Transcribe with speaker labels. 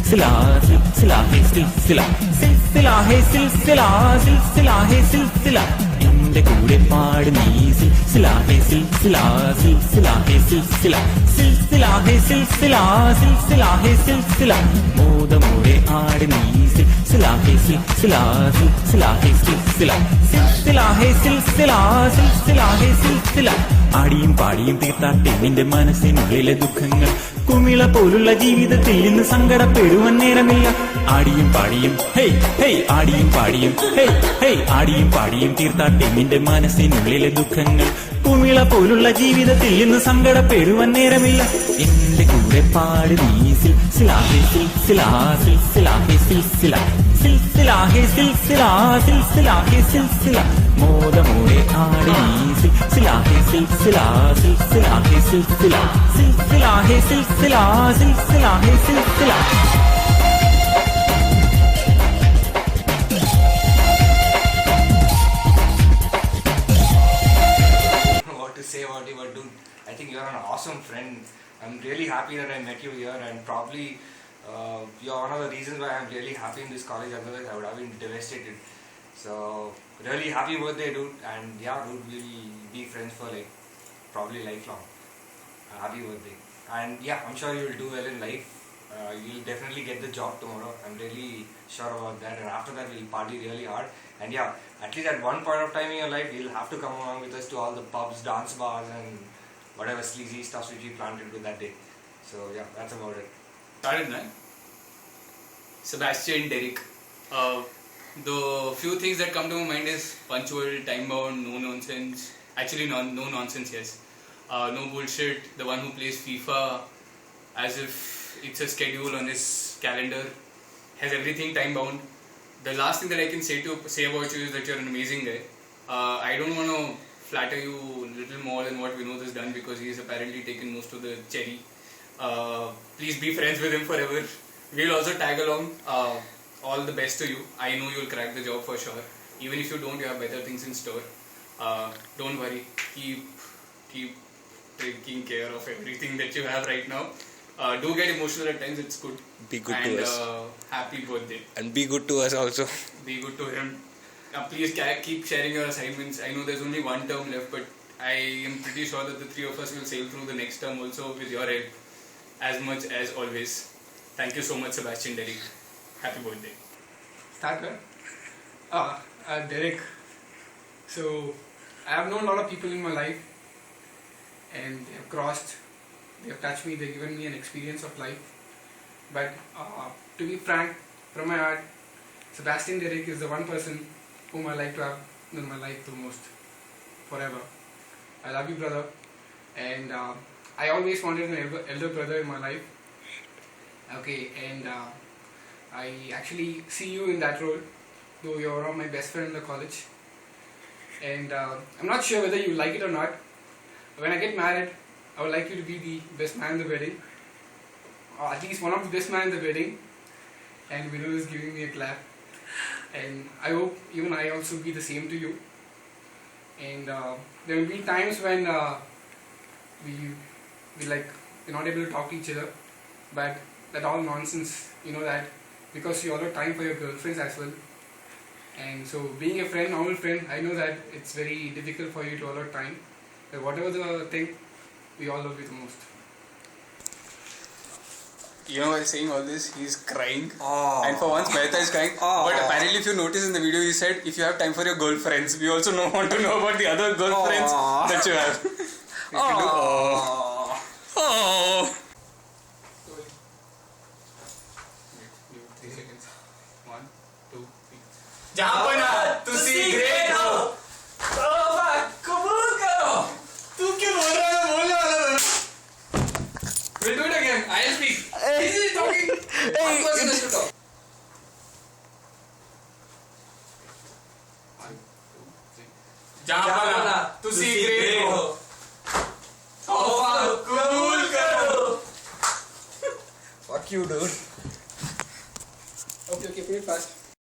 Speaker 1: सिलसिला सिलसिला है सिलसिला सिलसिला है सिलसिला सिलसिला है सिलसिला എന്റെ കൂടെ പാട് നീ സിൽസില ഹേ സിൽസില സിൽസില ഹേ സിൽസില സിൽസില ഹേ സിൽസില സിൽസില ഹേ സിൽസില മോദമോടെ ആട് നീ സിൽസില ഹേ സിൽസില സിൽസില ഹേ സിൽസില സിൽസില ഹേ സിൽസില സിൽസില ഹേ സിൽസില ആടിയും പാടിയും തീർത്താട്ടെ നിന്റെ മനസ്സിനുള്ളിലെ ദുഃഖങ്ങൾ കുമിള പോലുള്ള ജീവിതത്തിൽ നിന്ന് സങ്കടപ്പെടുവാൻ നേരമില്ല ആടിയും പാടിയും ഹേയ് ഹേയ് ആടിയും പാടിയും ഹേയ് ഹേയ് ആടിയും പാടിയും തീർത്താട്ടെ നിന്റെ മനസ്സിനുള്ളിലെ ദുഃഖങ്ങൾ കുമിള പോലുള്ള ജീവിതത്തിൽ നിന്ന് സങ്കടപ്പെടുവാൻ നേരമില്ല എന്റെ കൂടെ പാട് നീ സിൽസില ഹേ സിൽസില സിൽസില ഹേ സിൽസില സിൽസില ഹേ സിൽസില സിൽസില ഹേ സിൽസില മോദമോടെ ആടി നീ സിൽസില ഹേ സിൽസില സിൽസില ഹേ സിൽസില സിൽസില ഹേ സിൽസില സിൽസില ഹേ Silsila
Speaker 2: Say about you, but dude, I think you're an awesome friend. I'm really happy that I met you here, and probably you're one of the reasons why I'm really happy in this college. Otherwise, I would have been devastated. So, really happy birthday, dude. And yeah, dude, we'll be friends for like probably lifelong. Happy birthday. And yeah, I'm sure you'll do well in life. You'll definitely get the job tomorrow. I'm really sure about that. And after that, we'll party really hard. And yeah, at least at one point of time in your life, you'll have to come along with us to all the pubs, dance bars, and whatever sleazy stuff which we planned into that day. So yeah, that's about it.
Speaker 3: Started, man. Sebastian Derek. The few things that come to my mind is punctual, time bound, no nonsense. Actually, no nonsense, yes. No bullshit. The one who plays FIFA as if it's a schedule on his calendar. Has everything time bound. The last thing that I can say about you is that you're an amazing guy. I don't want to flatter you a little more than what Vinod has done because he has apparently taken most of the cherry. Please be friends with him forever. We'll also tag along. All the best to you. I know you'll crack the job for sure. Even if you don't, you have better things in store. Don't worry. Keep taking care of everything that you have right now. Do get emotional at times, it's good.
Speaker 2: Be good to us.
Speaker 3: Happy birthday.
Speaker 2: And be good to us also.
Speaker 3: Be good to him. Please keep sharing your assignments. I know there's only one term left, but I am pretty sure that the three of us will sail through the next term also with your help as much as always. Thank you so much, Sebastian Derek. Happy birthday.
Speaker 4: Start, man. Derek. So, I have known a lot of people in my life and they have crossed. They have touched me, they've given me an experience of life. But to be frank, from my heart, Sebastian Derek is the one person whom I like to have in my life the most, forever. I love you, brother. And I always wanted an elder brother in my life. Okay, and I actually see you in that role, though you're one of my best friend in the college. And I'm not sure whether you like it or not. When I get married, I would like you to be the best man in the wedding, or at least one of the best men in the wedding. And Vinod is giving me a clap. And I hope even I also be the same to you. And there will be times when we're not able to talk to each other, but that's all nonsense. You know that because you allot time for your girlfriends as well. And so being a friend, normal friend, I know that it's very difficult for you to allot time. But whatever the thing, we all love you the most.
Speaker 3: You know, while saying all this, he's crying. And for once, Mehta is crying. But apparently, if you notice in the video, he said, if you have time for your girlfriends, we also want to know about the other girlfriends that you have. Oh. 3 seconds. 1, 2, 3. Japana, तुसी great हो. कबूल करो. तू क्यों बोल रहा है? बोलने वाला था. We'll do it again. I'll speak. This is talking. One person has to talk. 1, 2, 3. Japana, तुसी great हो. कबूल करो.
Speaker 2: Fuck you, dude.
Speaker 4: Okay, put it fast.